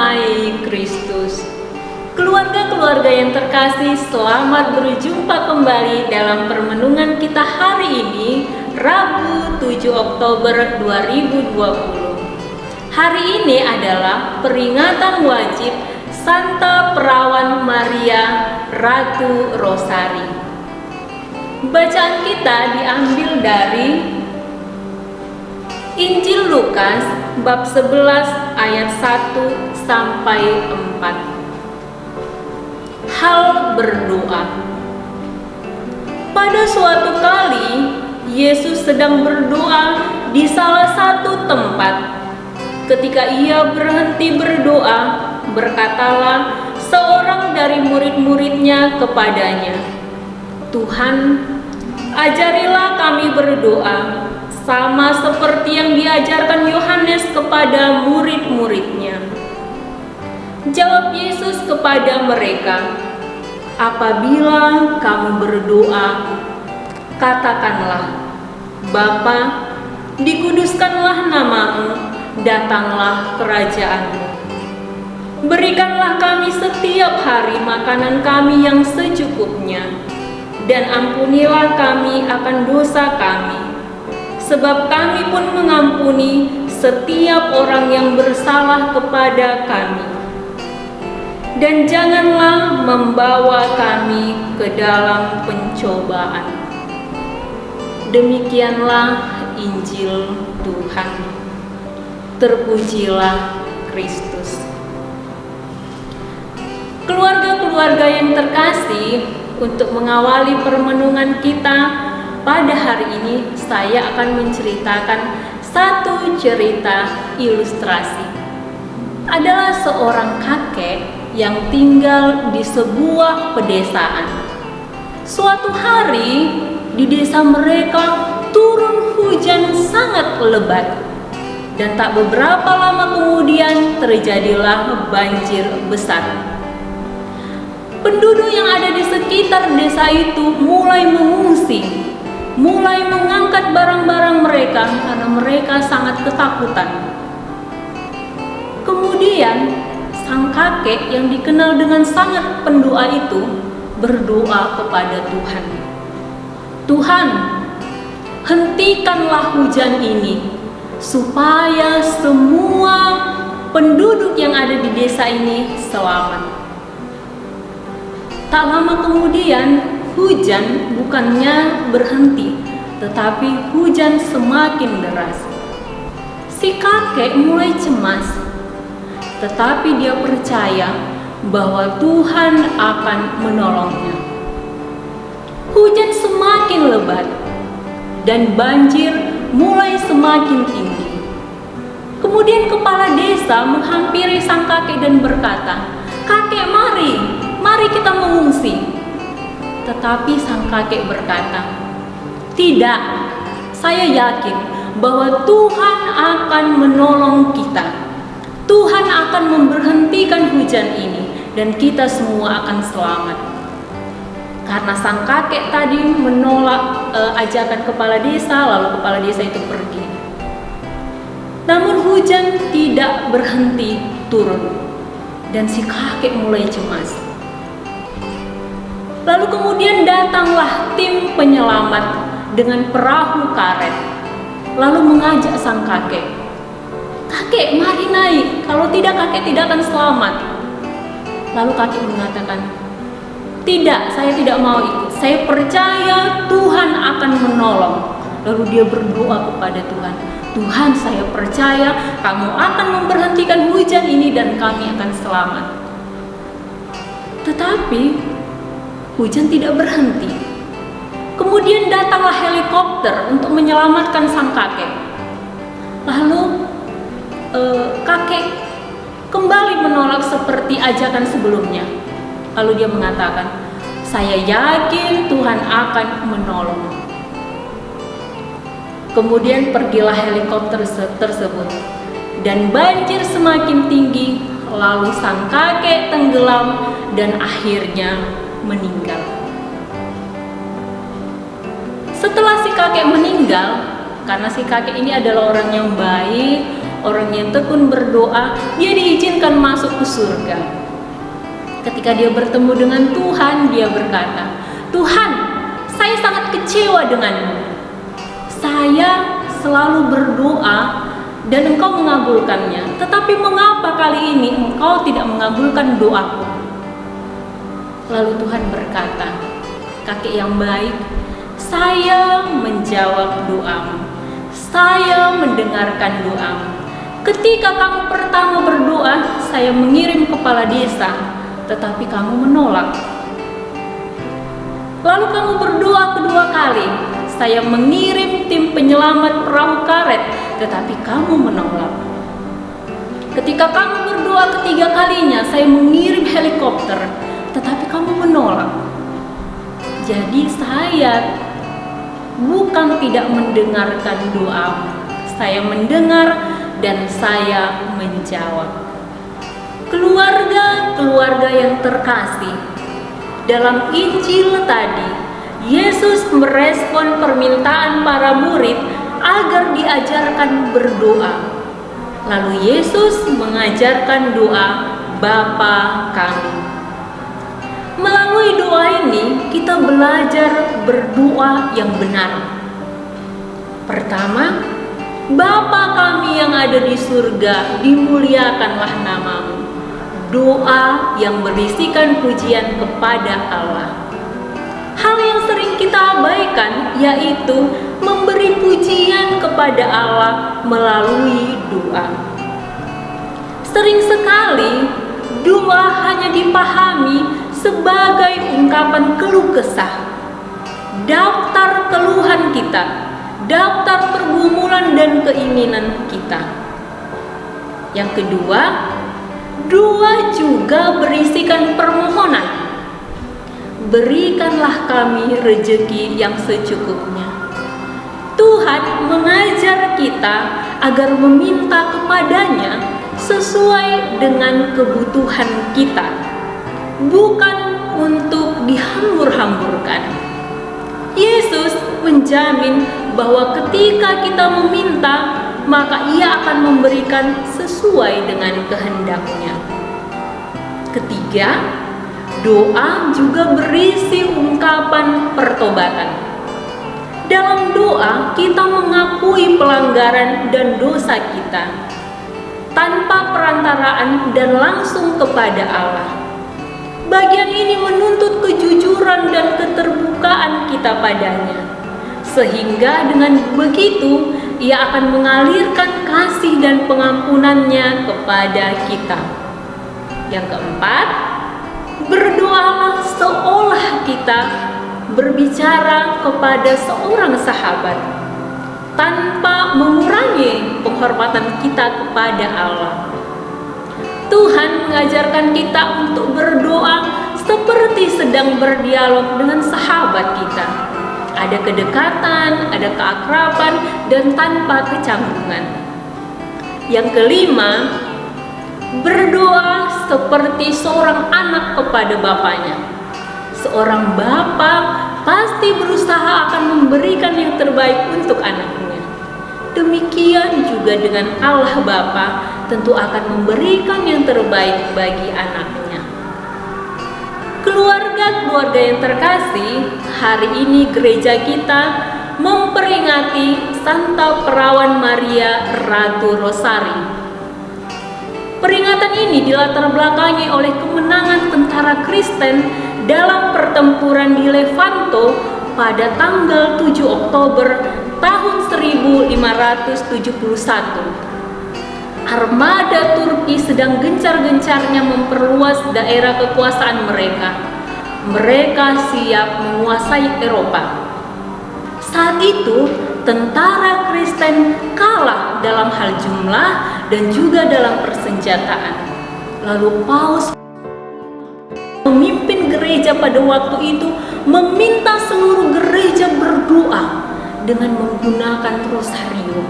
Damai Kristus. Keluarga-keluarga yang terkasih, selamat berjumpa kembali dalam permenungan kita hari ini, Rabu 7 Oktober 2020. Hari ini adalah peringatan wajib Santa Perawan Maria Ratu Rosari. Bacaan kita diambil dari Injil Lukas bab 11 ayat 1 sampai 4. Hal berdoa. Pada suatu kali Yesus sedang berdoa di salah satu tempat. Ketika ia berhenti berdoa, berkatalah seorang dari murid-muridnya kepadanya, "Tuhan, ajarilah kami berdoa sama seperti yang diajarkan Yohanes kepada murid-muridnya." Jawab Yesus kepada mereka, "Apabila kamu berdoa, katakanlah, Bapa, dikuduskanlah namamu, datanglah kerajaanmu. Berikanlah kami setiap hari makanan kami yang secukupnya, dan ampunilah kami akan dosa kami, sebab kami pun mengampuni setiap orang yang bersalah kepada kami. Dan janganlah membawa kami ke dalam pencobaan." Demikianlah Injil Tuhan. Terpujilah Kristus. Keluarga-keluarga yang terkasih, untuk mengawali permenungan kita pada hari ini, saya akan menceritakan satu cerita ilustrasi. Adalah seorang kakek yang tinggal di sebuah pedesaan. Suatu hari di desa mereka turun hujan sangat lebat, dan tak beberapa lama kemudian terjadilah banjir besar. Penduduk yang ada di sekitar desa itu mulai mengungsi, mulai mengangkat barang-barang mereka karena mereka sangat ketakutan. Kemudian sang kakek yang dikenal dengan sangat pendoa itu berdoa kepada Tuhan, "Tuhan, hentikanlah hujan ini supaya semua penduduk yang ada di desa ini selamat." Tak lama kemudian hujan bukannya berhenti, tetapi hujan semakin deras. Si kakek mulai cemas, tetapi dia percaya bahwa Tuhan akan menolongnya. Hujan semakin lebat dan banjir mulai semakin tinggi. Kemudian kepala desa menghampiri sang kakek dan berkata, "Kakek, mari kita mengungsi." Tetapi sang kakek berkata, "Tidak, saya yakin bahwa Tuhan akan menolong kita. Tuhan akan memberhentikan hujan ini dan kita semua akan selamat." Karena sang kakek tadi menolak ajakan kepala desa, lalu kepala desa itu pergi. Namun hujan tidak berhenti turun dan si kakek mulai cemas. Lalu kemudian datanglah tim penyelamat dengan perahu karet, lalu mengajak sang kakek, "Kakek, mari naik, kalau tidak kakek tidak akan selamat." Lalu kakek mengatakan, "Tidak, saya tidak mau ikut. Saya percaya Tuhan akan menolong." Lalu dia berdoa kepada Tuhan, "Tuhan, saya percaya kamu akan memberhentikan hujan ini dan kami akan selamat." Tetapi hujan tidak berhenti. Kemudian datanglah helikopter untuk menyelamatkan sang kakek. Lalu kakek kembali menolak seperti ajakan sebelumnya. Lalu dia mengatakan, "Saya yakin Tuhan akan menolong." Kemudian pergilah helikopter tersebut dan banjir semakin tinggi, lalu sang kakek tenggelam dan akhirnya meninggal. Setelah si kakek meninggal, karena si kakek ini adalah orang yang baik, orang yang tekun berdoa, dia diizinkan masuk ke surga. Ketika dia bertemu dengan Tuhan, dia berkata, "Tuhan, saya sangat kecewa denganmu. Saya selalu berdoa dan Engkau mengabulkannya. Tetapi mengapa kali ini Engkau tidak mengabulkan doaku?" Lalu Tuhan berkata, "Kakek yang baik, saya menjawab doamu. Saya mendengarkan doamu. Ketika kamu pertama berdoa, saya mengirim kepala desa, tetapi kamu menolak. Lalu kamu berdoa kedua kali, saya mengirim tim penyelamat perahu karet, tetapi kamu menolak. Ketika kamu berdoa ketiga kalinya, saya mengirim helikopter, tetapi kamu menolak. Jadi saya bukan tidak mendengarkan doamu, saya mendengar dan saya menjawab." Keluarga yang terkasih, dalam Injil tadi, Yesus merespon permintaan para murid agar diajarkan berdoa. Lalu Yesus mengajarkan doa Bapa Kami. Melalui doa ini kita belajar berdoa yang benar. Pertama, Bapa Kami yang ada di surga, dimuliakanlah namamu. Doa yang berisikan pujian kepada Allah. Hal yang sering kita abaikan yaitu memberi pujian kepada Allah melalui doa. Sering sekali doa hanya dipahami sebagai ungkapan keluh kesah, daftar keluhan kita, daftar pergumulan dan keinginan kita. Yang kedua, doa juga berisikan permohonan. Berikanlah kami rejeki yang secukupnya. Tuhan mengajar kita agar meminta kepadanya sesuai dengan kebutuhan kita, bukan untuk dihambur-hamburkan. Yesus menjamin bahwa ketika kita meminta, maka Ia akan memberikan sesuai dengan kehendaknya. Ketiga, doa juga berisi ungkapan pertobatan. Dalam doa, kita mengakui pelanggaran dan dosa kita tanpa perantaraan dan langsung kepada Allah. Bagian ini menuntut kejujuran dan keterbukaan kita padanya, sehingga dengan begitu Ia akan mengalirkan kasih dan pengampunannya kepada kita. Yang keempat, berdoalah seolah kita berbicara kepada seorang sahabat, tanpa mengurangi penghormatan kita kepada Allah. Tuhan mengajarkan kita untuk berdoa seperti sedang berdialog dengan sahabat kita. Ada kedekatan, ada keakraban, dan tanpa kecanggungan. Yang kelima, berdoa seperti seorang anak kepada bapaknya. Seorang bapa pasti berusaha akan memberikan yang terbaik untuk anaknya. Demikian juga dengan Allah Bapa tentu akan memberikan yang terbaik bagi anaknya. Keluarga yang terkasih, hari ini gereja kita memperingati Santa Perawan Maria Ratu Rosari. Peringatan ini dilatar belakangi oleh kemenangan tentara Kristen dalam pertempuran di Levanto pada tanggal 7 Oktober tahun 1571. Armada Turki sedang gencar-gencarnya memperluas daerah kekuasaan mereka. Mereka siap menguasai Eropa. Saat itu, tentara Kristen kalah dalam hal jumlah dan juga dalam persenjataan. Lalu Paus, pemimpin gereja pada waktu itu, meminta seluruh gereja berdoa dengan menggunakan rosario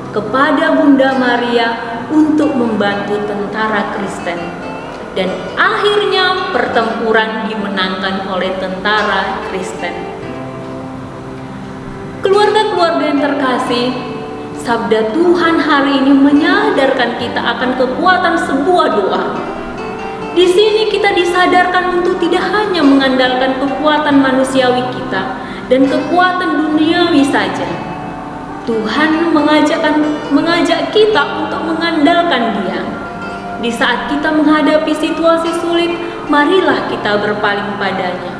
kepada Bunda Maria untuk membantu tentara Kristen. Dan akhirnya pertempuran dimenangkan oleh tentara Kristen. Keluarga yang terkasih, Sabda Tuhan hari ini menyadarkan kita akan kekuatan sebuah doa. Di sini kita disadarkan untuk tidak hanya mengandalkan kekuatan manusiawi kita dan kekuatan duniawi saja. Tuhan mengajak kita untuk mengandalkan Dia. Di saat kita menghadapi situasi sulit, marilah kita berpaling padanya.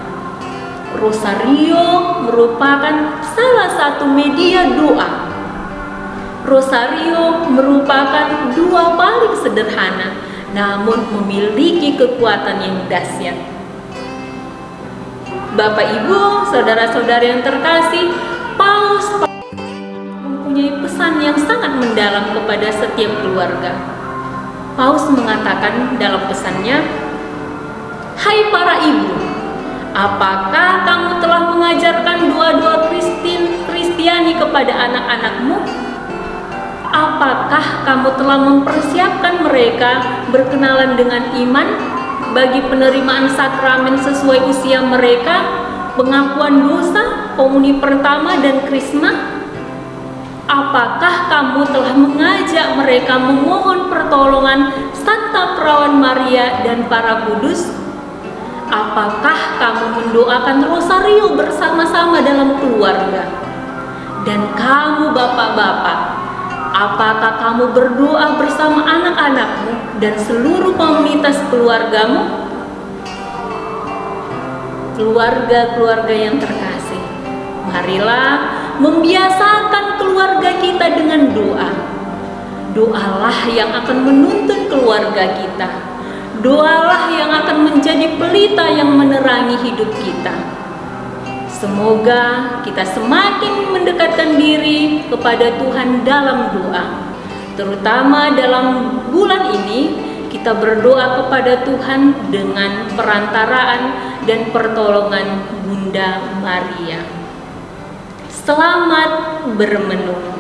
Rosario merupakan salah satu media doa. Rosario merupakan doa paling sederhana, namun memiliki kekuatan yang dahsyat. Bapak, Ibu, saudara-saudara yang terkasih, Paus mempunyai pesan yang sangat mendalam kepada setiap keluarga. Paus mengatakan dalam pesannya, "Hai para ibu, apakah kamu telah mengajarkan doa-doa Kristiani kepada anak-anakmu? Apakah kamu telah mempersiapkan mereka berkenalan dengan iman bagi penerimaan sakramen sesuai usia mereka, pengakuan dosa, komuni pertama dan krisma? Apakah kamu telah mengajak mereka memohon pertolongan Santa Perawan Maria dan para kudus? Apakah kamu mendoakan rosario bersama-sama dalam keluarga? Dan kamu bapak-bapak, apakah kamu berdoa bersama anak-anakmu dan seluruh komunitas keluargamu?" Keluarga-keluarga yang terkasih, marilah membiasakan keluarga kita dengan doa. Doalah yang akan menuntun keluarga kita. Doalah yang akan menjadi pelita yang menerangi hidup kita. Semoga kita semakin mendekatkan diri kepada Tuhan dalam doa. Terutama dalam bulan ini, kita berdoa kepada Tuhan dengan perantaraan dan pertolongan Bunda Maria. Selamat bermenung.